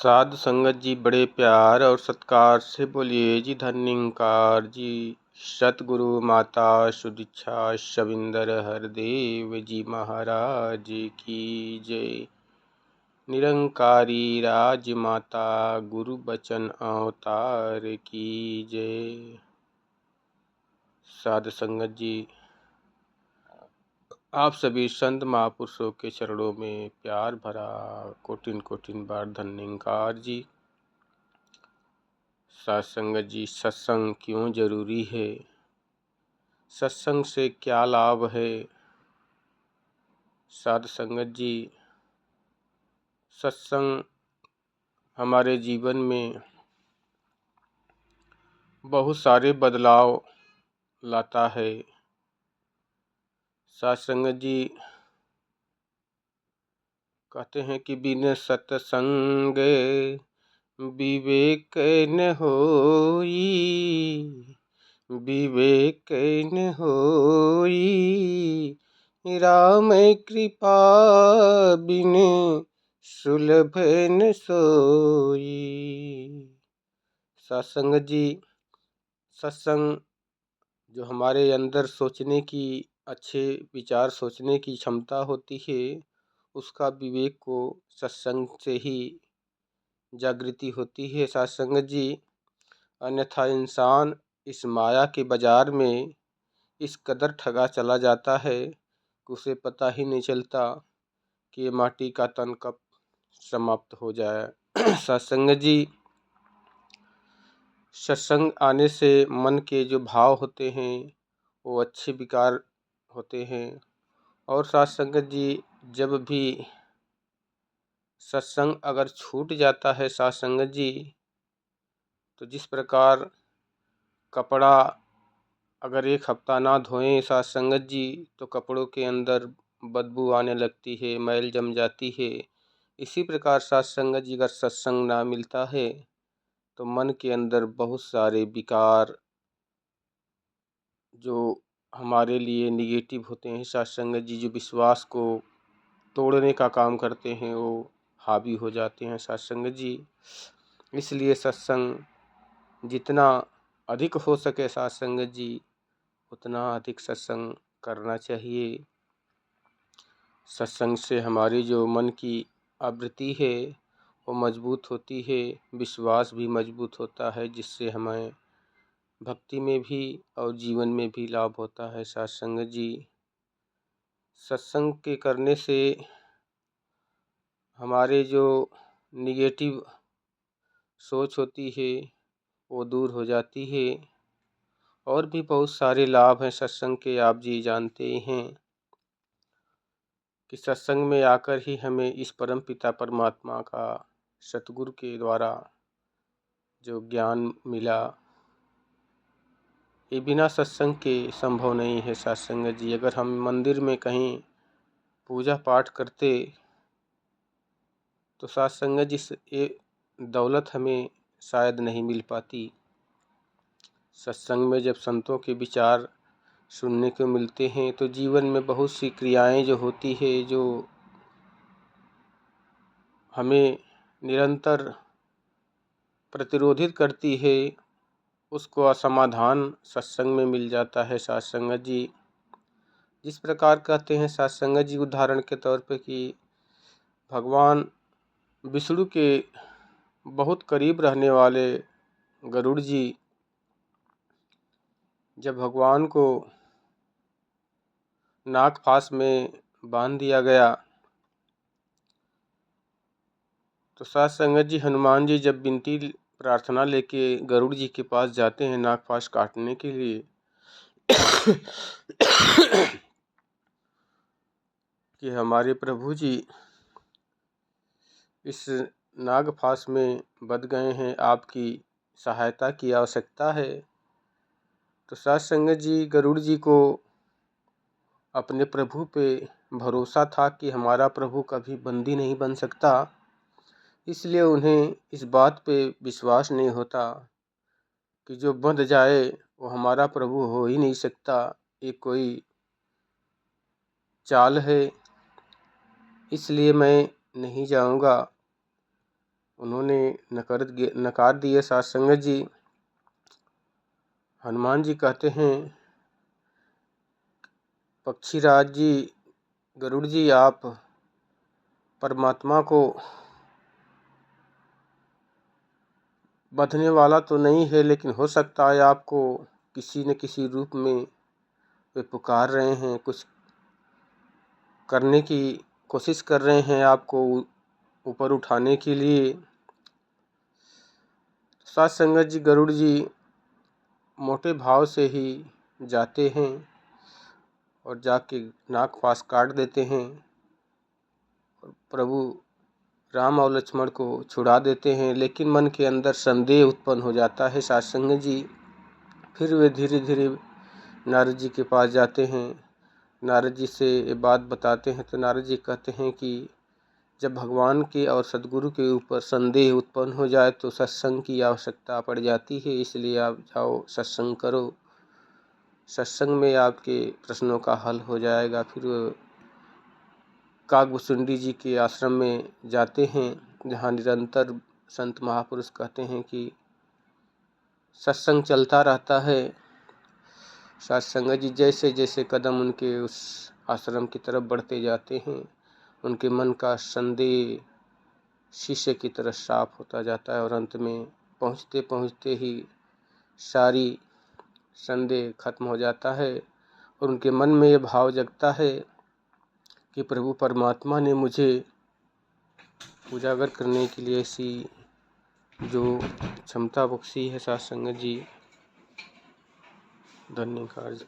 साधु संगत जी बड़े प्यार और सत्कार से बोलिए जी। धन्यंकार जी। सतगुरु माता सुदीक्षा शविंदर हरदेव जी महाराज की जय। निरंकारी राजमाता गुरु बचन अवतार की जय। साधु संगत जी, आप सभी संत महापुरुषों के चरणों में प्यार भरा कोटिन कोटिन बार धन्यंकार जी। साध संगत जी, सत्संग क्यों जरूरी है, सत्संग से क्या लाभ है। साध संगत जी, सत्संग हमारे जीवन में बहुत सारे बदलाव लाता है। साध संगत जी कहते हैं कि बिन सत्संग विवेक न होई, विवेक न होई, राम कृपा बिन सुलभ न सोई। सत्संग जी, सत्संग जो हमारे अंदर सोचने की, अच्छे विचार सोचने की क्षमता होती है, उसका विवेक को सत्संग से ही जागृति होती है। सत्संग जी, अन्यथा इंसान इस माया के बाजार में इस कदर ठगा चला जाता है कि उसे पता ही नहीं चलता कि ये माटी का तन कब समाप्त हो जाए। सत्संग जी, सत्संग आने से मन के जो भाव होते हैं वो अच्छे विकार होते हैं। और सत्संग जी, जब भी सत्संग अगर छूट जाता है सत्संग जी, तो जिस प्रकार कपड़ा अगर एक हफ्ता ना धोएं सत्संग जी, तो कपड़ों के अंदर बदबू आने लगती है, मैल जम जाती है। इसी प्रकार सत्संग जी, अगर सत्संग ना मिलता है तो मन के अंदर बहुत सारे विकार जो हमारे लिए निगेटिव होते हैं सत्संग जी, जो विश्वास को तोड़ने का काम करते हैं, वो हावी हो जाते हैं सत्संग जी। इसलिए सत्संग जितना अधिक हो सके सत्संग जी, उतना अधिक सत्संग करना चाहिए। सत्संग से हमारी जो मन की आवृत्ति है वो मजबूत होती है, विश्वास भी मजबूत होता है, जिससे हमें भक्ति में भी और जीवन में भी लाभ होता है सत्संग जी। सत्संग के करने से हमारे जो निगेटिव सोच होती है वो दूर हो जाती है। और भी बहुत सारे लाभ हैं सत्संग के, आप जी जानते हैं कि सत्संग में आकर ही हमें इस परम पिता परमात्मा का सतगुरु के द्वारा जो ज्ञान मिला, ये बिना सत्संग के संभव नहीं है सत्संग जी। अगर हम मंदिर में कहीं पूजा पाठ करते तो सत्संग जी ये दौलत हमें शायद नहीं मिल पाती। सत्संग में जब संतों के विचार सुनने को मिलते हैं तो जीवन में बहुत सी क्रियाएं जो होती है, जो हमें निरंतर प्रतिरोधित करती है, उसको असमाधान सत्संग में मिल जाता है सत्संग जी। जिस प्रकार कहते हैं सत्संग जी, उदाहरण के तौर पे कि भगवान विष्णु के बहुत करीब रहने वाले गरुड़ जी, जब भगवान को नागपाश में बांध दिया गया तो सत्संग जी, हनुमान जी जब विनती प्रार्थना लेके गरुड़ जी के पास जाते हैं नागपाश काटने के लिए कि हमारे प्रभु जी इस नागपाश में बंध गए हैं, आपकी सहायता की आवश्यकता है। तो सत्संग जी, गरुड़ जी को अपने प्रभु पे भरोसा था कि हमारा प्रभु कभी बंदी नहीं बन सकता, इसलिए उन्हें इस बात पे विश्वास नहीं होता कि जो बंध जाए वो हमारा प्रभु हो ही नहीं सकता, ये कोई चाल है, इसलिए मैं नहीं जाऊंगा। उन्होंने नकार दिए साध संगत जी। हनुमान जी कहते हैं, पक्षीराज जी, गरुड़ जी, आप परमात्मा को बंधने वाला तो नहीं है, लेकिन हो सकता है आपको किसी न किसी रूप में वे पुकार रहे हैं, कुछ करने की कोशिश कर रहे हैं आपको ऊपर उठाने के लिए। साध संगत जी, गरुड़ जी मोटे भाव से ही जाते हैं और जाके नाग पास काट देते हैं और प्रभु राम और लक्ष्मण को छुड़ा देते हैं। लेकिन मन के अंदर संदेह उत्पन्न हो जाता है साध संगत जी। फिर वे धीरे धीरे नारद जी के पास जाते हैं, नारद जी से ये बात बताते हैं। तो नारद जी कहते हैं कि जब भगवान के और सद्गुरु के ऊपर संदेह उत्पन्न हो जाए तो सत्संग की आवश्यकता पड़ जाती है, इसलिए आप जाओ सत्संग करो, सत्संग में आपके प्रश्नों का हल हो जाएगा। फिर काकभुसुंडी जी के आश्रम में जाते हैं, जहाँ निरंतर संत महापुरुष कहते हैं कि सत्संग चलता रहता है। साध संगत जी जैसे जैसे कदम उनके उस आश्रम की तरफ बढ़ते जाते हैं, उनके मन का संदेह शीशे की तरह साफ होता जाता है और अंत में पहुँचते पहुँचते ही सारी संदेह खत्म हो जाता है और उनके मन में ये भाव जगता है कि प्रभु परमात्मा ने मुझे उजागर करने के लिए ऐसी जो क्षमता बख्शी है साध संगत जी। धन्यवाद।